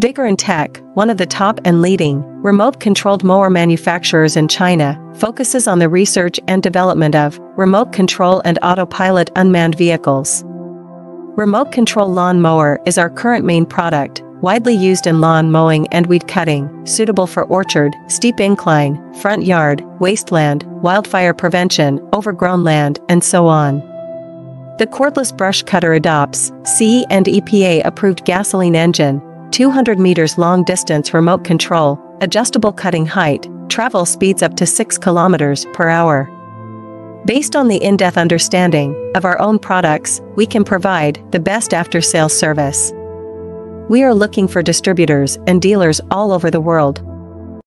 Vigorun Tech, one of the top and leading remote-controlled mower manufacturers in China, focuses on the research and development of remote control and autopilot unmanned vehicles. Remote control lawn mower is our current main product, widely used in lawn mowing and weed cutting, suitable for orchard, steep incline, front yard, wasteland, wildfire prevention, overgrown land, and so on. The cordless brush cutter adopts CE and EPA-approved gasoline engine, 200 meters long distance remote control, adjustable cutting height, travel speeds up to 6 kilometers per hour. Based on the in-depth understanding of our own products, we can provide the best after-sales service. We are looking for distributors and dealers all over the world